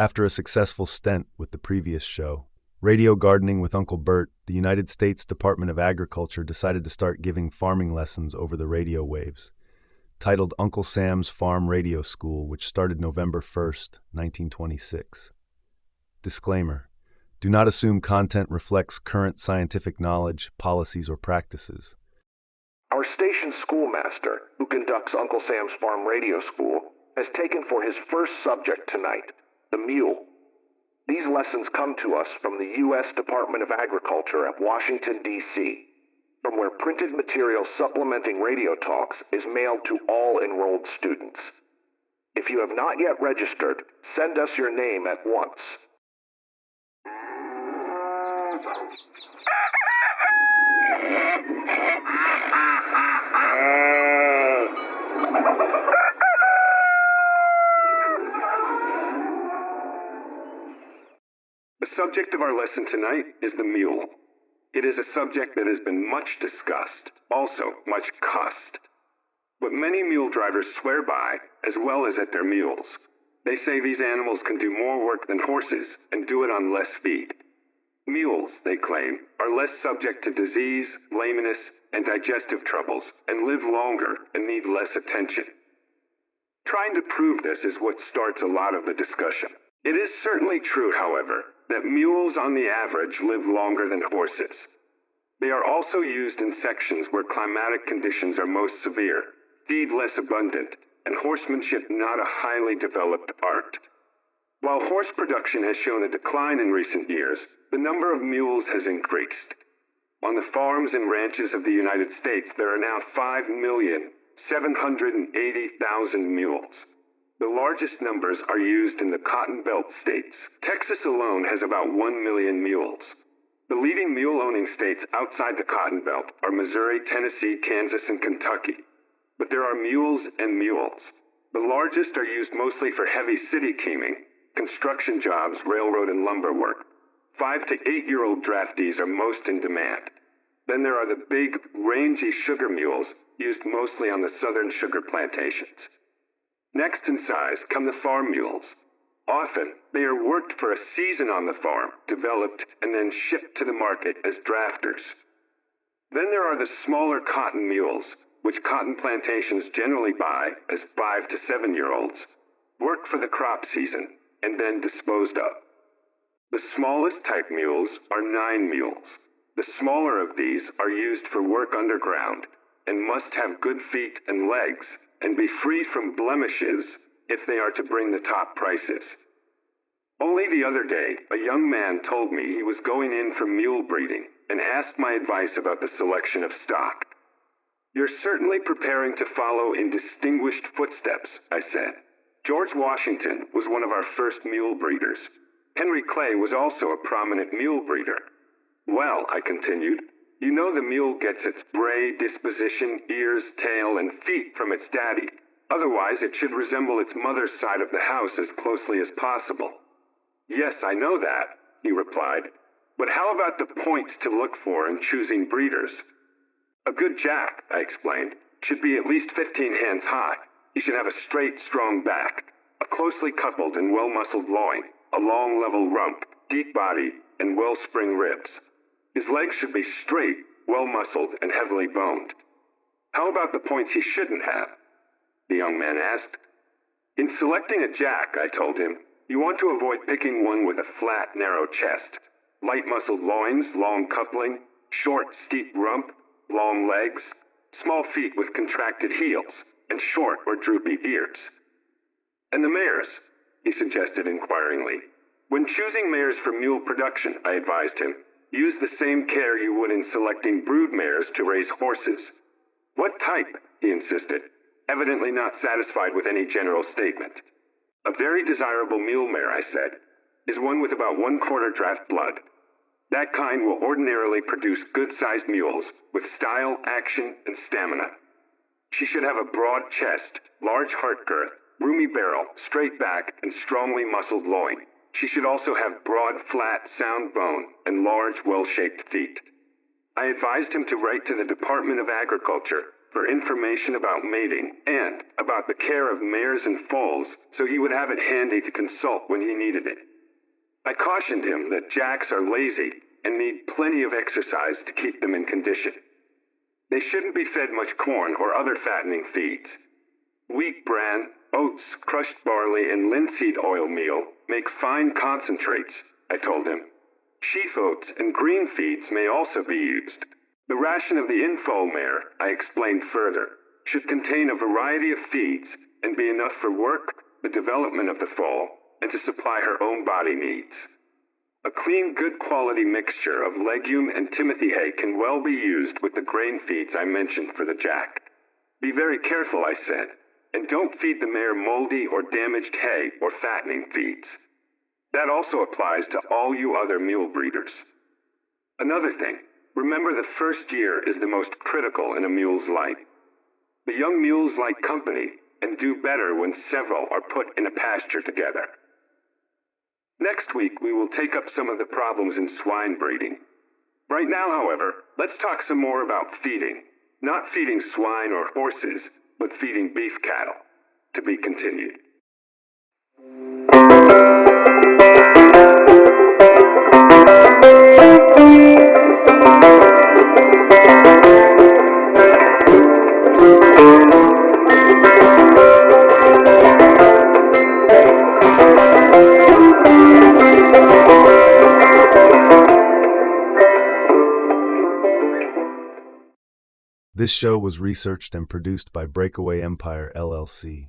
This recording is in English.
After a successful stint with the previous show, Radio Gardening with Uncle Bert, the United States Department of Agriculture decided to start giving farming lessons over the radio waves. Titled Uncle Sam's Farm Radio School, which started November 1st, 1926. Disclaimer: do not assume content reflects current scientific knowledge, policies, or practices. Our station schoolmaster, who conducts Uncle Sam's Farm Radio School, has taken for his first subject tonight, the mule. These lessons come to us from the U.S. Department of Agriculture at Washington, D.C., from where printed material supplementing radio talks is mailed to all enrolled students. If you have not yet registered, send us your name at once. The subject of our lesson tonight is the mule. It is a subject that has been much discussed, also much cussed. But many mule drivers swear by, as well as at their mules. They say these animals can do more work than horses and do it on less feed. Mules, they claim, are less subject to disease, lameness, and digestive troubles, and live longer and need less attention. Trying to prove this is what starts a lot of the discussion. It is certainly true, however, that mules on the average live longer than horses. They are also used in sections where climatic conditions are most severe, feed less abundant, and horsemanship not a highly developed art. While horse production has shown a decline in recent years, the number of mules has increased. On the farms and ranches of the United States, there are now 5,780,000 mules. The largest numbers are used in the Cotton Belt states. Texas alone has about 1 million mules. The leading mule-owning states outside the Cotton Belt are Missouri, Tennessee, Kansas, and Kentucky. But there are mules and mules. The largest are used mostly for heavy city teaming, construction jobs, railroad, and lumber work. 5 to 8-year-old draftees are most in demand. Then there are the big, rangy sugar mules used mostly on the southern sugar plantations. Next in size come the farm mules. Often, they are worked for a season on the farm, developed, and then shipped to the market as drafters. Then there are the smaller cotton mules, which cotton plantations generally buy as 5 to 7-year-olds, work for the crop season, and then disposed of. The smallest type mules are 9 mules. The smaller of these are used for work underground, and must have good feet and legs, and be free from blemishes if they are to bring the top prices. Only the other day, a young man told me he was going in for mule breeding and asked my advice about the selection of stock. "You're certainly preparing to follow in distinguished footsteps," I said. "George Washington was one of our first mule breeders. Henry Clay was also a prominent mule breeder. Well," I continued, "you know the mule gets its bray, disposition, ears, tail, and feet from its daddy. Otherwise, it should resemble its mother's side of the house as closely as possible." "Yes, I know that," he replied. "But how about the points to look for in choosing breeders?" "A good jack," I explained, "should be at least 15 hands high. He should have a straight, strong back, a closely coupled and well-muscled loin, a long, level rump, deep body, and well-spring ribs. His legs should be straight, well-muscled, and heavily boned." "How about the points he shouldn't have?" the young man asked. "In selecting a jack," I told him, "you want to avoid picking one with a flat, narrow chest, light-muscled loins, long coupling, short, steep rump, long legs, small feet with contracted heels, and short or droopy ears." "And the mares?" he suggested inquiringly. "When choosing mares for mule production," I advised him, "use the same care you would in selecting brood mares to raise horses." "What type?" he insisted, evidently not satisfied with any general statement. "A very desirable mule mare," I said, "is one with about 1/4 draft blood. That kind will ordinarily produce good-sized mules with style, action, and stamina. She should have a broad chest, large heart girth, roomy barrel, straight back, and strongly muscled loin. She should also have broad, flat, sound bone, and large, well-shaped feet." I advised him to write to the Department of Agriculture for information about mating and about the care of mares and foals so he would have it handy to consult when he needed it. I cautioned him that jacks are lazy and need plenty of exercise to keep them in condition. They shouldn't be fed much corn or other fattening feeds. Wheat bran, oats, crushed barley, and linseed oil meal make fine concentrates, I told him. Sheaf oats and green feeds may also be used. The ration of the in-foal mare, I explained further, should contain a variety of feeds and be enough for work, the development of the foal, and to supply her own body needs. A clean, good quality mixture of legume and timothy hay can well be used with the grain feeds I mentioned for the jack. Be very careful, I said, and don't feed the mare moldy or damaged hay or fattening feeds. That also applies to all you other mule breeders. Another thing, remember the first year is the most critical in a mule's life. The young mules like company and do better when several are put in a pasture together. Next week, we will take up some of the problems in swine breeding. Right now, however, let's talk some more about feeding. Not feeding swine or horses, but feeding beef cattle. To be continued. This show was researched and produced by BreakAway Empire LLC.